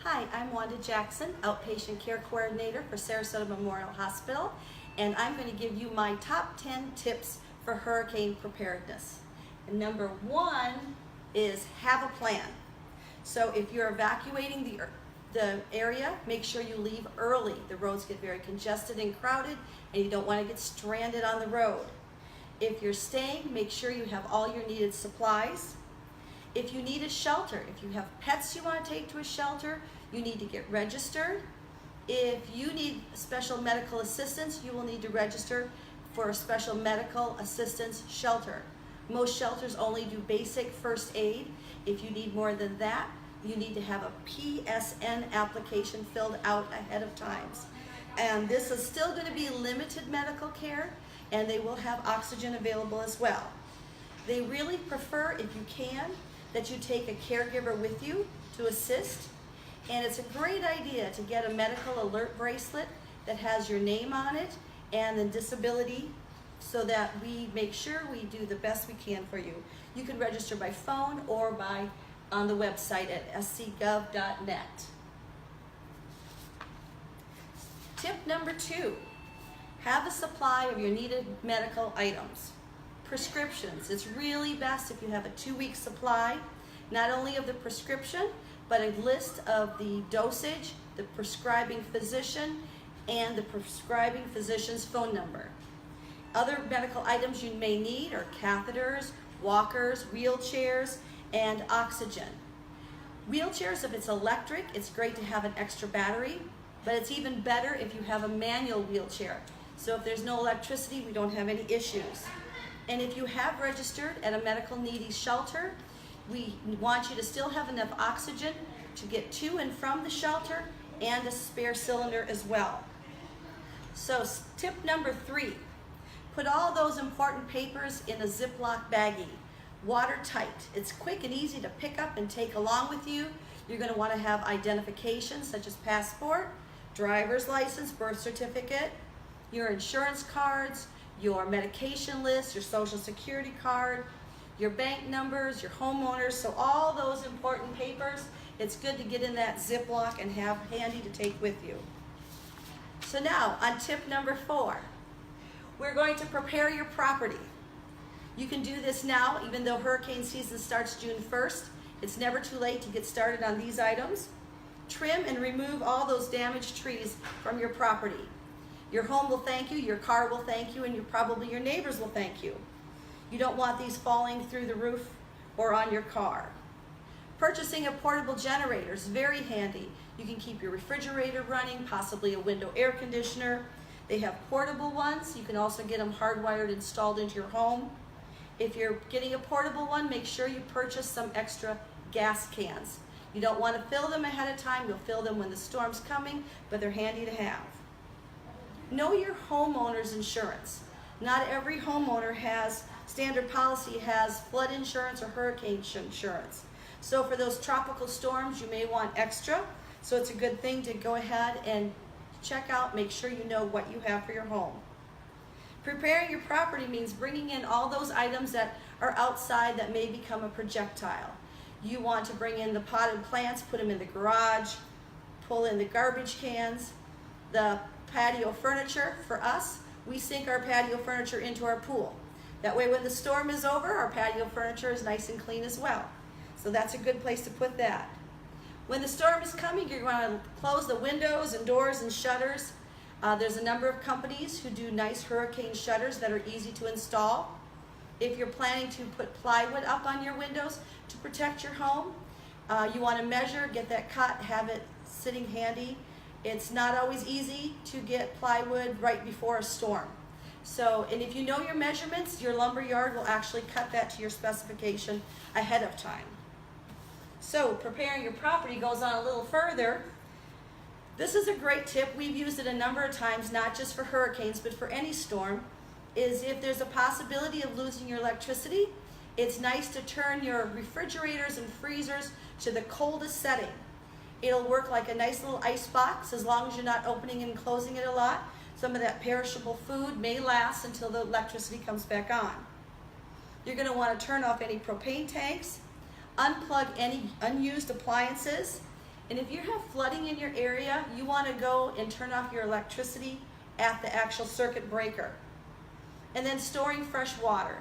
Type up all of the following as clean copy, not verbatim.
Hi, I'm Wanda Jackson, Outpatient Care Coordinator for Sarasota Memorial Hospital, and I'm going to give you my top 10 tips for hurricane preparedness. And number one is have a plan. So if you're evacuating the area, make sure you leave early. The roads get very congested and crowded, and you don't want to get stranded on the road. If you're staying, make sure you have all your needed supplies. If you need a shelter, if you have pets you want to take to a shelter, you need to get registered. If you need special medical assistance, you will need to register for a special medical assistance shelter. Most shelters only do basic first aid. If you need more than that, you need to have a PSN application filled out ahead of time. And this is still going to be limited medical care, and they will have oxygen available as well. They really prefer, if you can, that you take a caregiver with you to assist. And it's a great idea to get a medical alert bracelet that has your name on it and the disability, so that we make sure we do the best we can for you. You can register by phone or on the website at scgov.net. Tip number 2, have a supply of your needed medical items. Prescriptions. It's really best if you have a 2-week supply, not only of the prescription, but a list of the dosage, the prescribing physician, and the prescribing physician's phone number. Other medical items you may need are catheters, walkers, wheelchairs, and oxygen. Wheelchairs, if it's electric, it's great to have an extra battery, but it's even better if you have a manual wheelchair. So if there's no electricity, we don't have any issues. And if you have registered at a medical needy shelter, we want you to still have enough oxygen to get to and from the shelter, and a spare cylinder as well. So tip number 3, put all those important papers in a Ziploc baggie, watertight. It's quick and easy to pick up and take along with you. You're going to want to have identification such as passport, driver's license, birth certificate, your insurance cards, your medication list, your social security card, your bank numbers, your homeowners. So all those important papers, it's good to get in that Ziploc and have handy to take with you. So now on tip number 4, we're going to prepare your property. You can do this now, even though hurricane season starts June 1st. It's never too late to get started on these items. Trim and remove all those damaged trees from your property. Your home will thank you, your car will thank you, and probably your neighbors will thank you. You don't want these falling through the roof or on your car. Purchasing a portable generator is very handy. You can keep your refrigerator running, possibly a window air conditioner. They have portable ones. You can also get them hardwired installed into your home. If you're getting a portable one, make sure you purchase some extra gas cans. You don't want to fill them ahead of time. You'll fill them when the storm's coming, but they're handy to have. Know your homeowner's insurance. Not every homeowner standard policy has flood insurance or hurricane insurance. So for those tropical storms, you may want extra. So it's a good thing to go ahead and check out, make sure you know what you have for your home. Preparing your property means bringing in all those items that are outside that may become a projectile. You want to bring in the potted plants, put them in the garage, pull in the garbage cans, the patio furniture. For us, we sink our patio furniture into our pool. That way when the storm is over, our patio furniture is nice and clean as well. So that's a good place to put that. When the storm is coming, you're going to close the windows and doors and shutters. There's a number of companies who do nice hurricane shutters that are easy to install. If you're planning to put plywood up on your windows to protect your home, you want to measure, get that cut, have it sitting handy. It's not always easy to get plywood right before a storm. So, and if you know your measurements, your lumber yard will actually cut that to your specification ahead of time. So preparing your property goes on a little further. This is a great tip. We've used it a number of times, not just for hurricanes, but for any storm, is if there's a possibility of losing your electricity, it's nice to turn your refrigerators and freezers to the coldest setting. It'll work like a nice little ice box as long as you're not opening and closing it a lot. Some of that perishable food may last until the electricity comes back on. You're going to want to turn off any propane tanks, unplug any unused appliances, And if you have flooding in your area, you want to go and turn off your electricity at the actual circuit breaker. And then storing fresh water.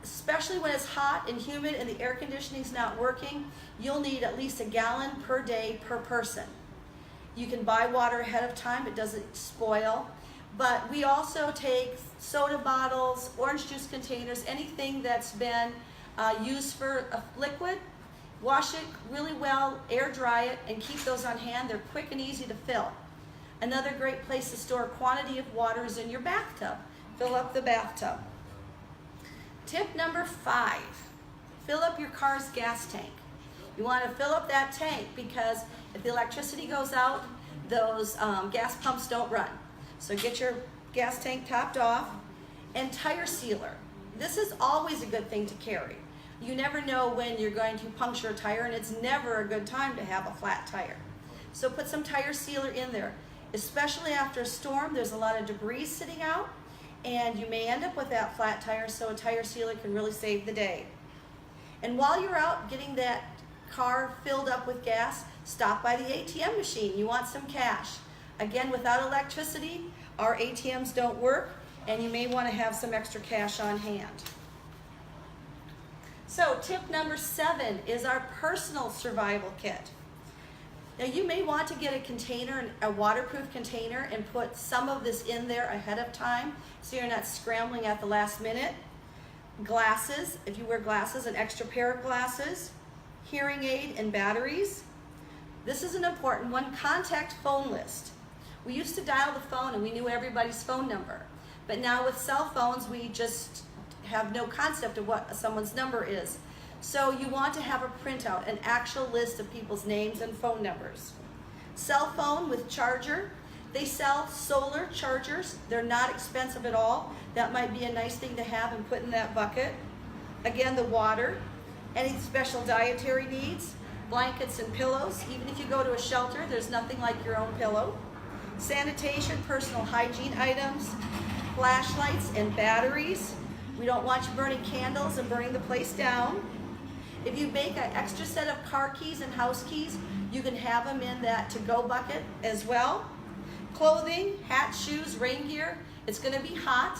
Especially when it's hot and humid and the air conditioning's not working, you'll need at least a gallon per day per person. You can buy water ahead of time, it doesn't spoil. But we also take soda bottles, orange juice containers, anything that's been used for a liquid, wash it really well, air dry it, and keep those on hand. They're quick and easy to fill. Another great place to store a quantity of water is in your bathtub. Fill up the bathtub. Tip number 5, fill up your car's gas tank. You want to fill up that tank because if the electricity goes out, those gas pumps don't run. So get your gas tank topped off. And tire sealer. This is always a good thing to carry. You never know when you're going to puncture a tire, and it's never a good time to have a flat tire. So put some tire sealer in there. Especially after a storm, there's a lot of debris sitting out, and you may end up with that flat tire, so a tire sealer can really save the day. And while you're out getting that car filled up with gas, stop by the ATM machine. You want some cash. Again, without electricity, our ATMs don't work, and you may want to have some extra cash on hand. So tip number 7 is our personal survival kit. Now you may want to get a container, a waterproof container, and put some of this in there ahead of time so you're not scrambling at the last minute. Glasses, if you wear glasses, an extra pair of glasses, hearing aid and batteries. This is an important one, contact phone list. We used to dial the phone and we knew everybody's phone number. But now with cell phones, we just have no concept of what someone's number is. So you want to have a printout, an actual list of people's names and phone numbers. Cell phone with charger. They sell solar chargers. They're not expensive at all. That might be a nice thing to have and put in that bucket. Again, the water, any special dietary needs, blankets and pillows. Even if you go to a shelter, there's nothing like your own pillow. Sanitation, personal hygiene items, flashlights and batteries. We don't want you burning candles and burning the place down. If you make an extra set of car keys and house keys, you can have them in that to-go bucket as well. Clothing, hat, shoes, rain gear. It's going to be hot.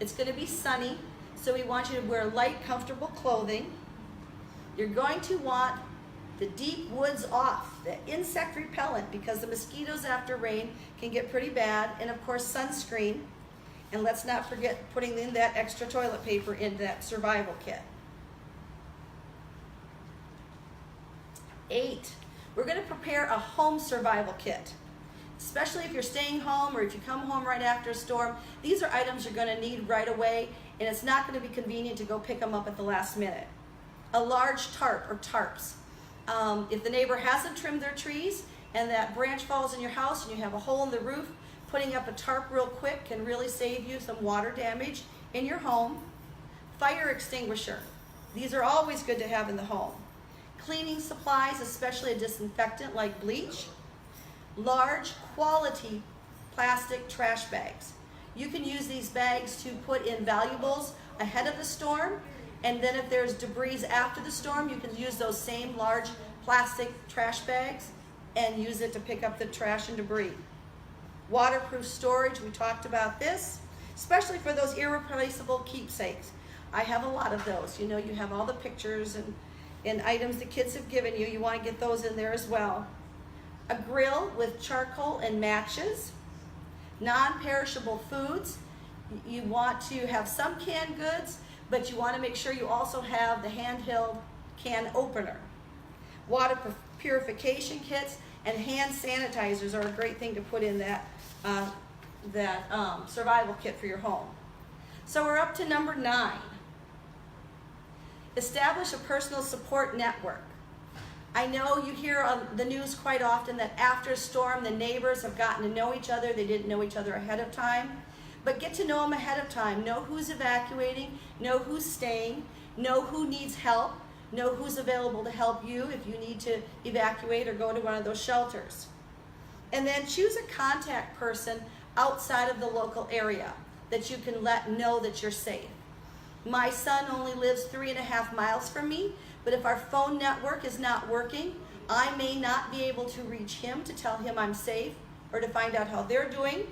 It's going to be sunny. So we want you to wear light, comfortable clothing. You're going to want the deep woods off, the insect repellent, because the mosquitoes after rain can get pretty bad. And of course, sunscreen. And let's not forget putting in that extra toilet paper in that survival kit. 8, we're going to prepare a home survival kit. Especially if you're staying home or if you come home right after a storm, these are items you're going to need right away, and it's not going to be convenient to go pick them up at the last minute. A large tarp or tarps. If the neighbor hasn't trimmed their trees and that branch falls in your house and you have a hole in the roof, putting up a tarp real quick can really save you some water damage in your home. Fire extinguisher. These are always good to have in the home. Cleaning supplies, especially a disinfectant like bleach. Large quality plastic trash bags. You can use these bags to put in valuables ahead of the storm, and then if there's debris after the storm, you can use those same large plastic trash bags and use it to pick up the trash and debris. Waterproof storage, we talked about this, especially for those irreplaceable keepsakes. I have a lot of those. You know, you have all the pictures and items the kids have given you. You want to get those in there as well. A grill with charcoal and matches. Non-perishable foods. You want to have some canned goods, but you want to make sure you also have the handheld can opener. Water purification kits and hand sanitizers are a great thing to put in that survival kit for your home. So we're up to number 9. Establish a personal support network. I know you hear on the news quite often that after a storm, the neighbors have gotten to know each other. They didn't know each other ahead of time. But get to know them ahead of time. Know who's evacuating, know who's staying, know who needs help, know who's available to help you if you need to evacuate or go to one of those shelters. And then choose a contact person outside of the local area that you can let know that you're safe. My son only lives 3.5 miles from me, but if our phone network is not working, I may not be able to reach him to tell him I'm safe or to find out how they're doing,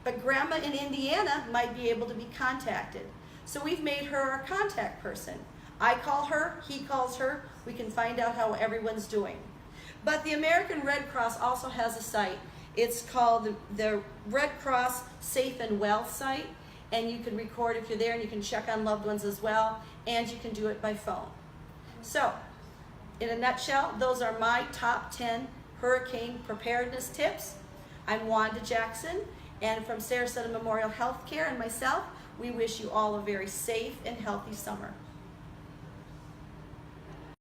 but Grandma in Indiana might be able to be contacted. So we've made her our contact person. I call her, he calls her, we can find out how everyone's doing. But the American Red Cross also has a site. It's called the Red Cross Safe and Well site, and you can record if you're there, and you can check on loved ones as well, and you can do it by phone. So, in a nutshell, those are my top 10 hurricane preparedness tips. I'm Wanda Jackson, and from Sarasota Memorial Healthcare and myself, we wish you all a very safe and healthy summer.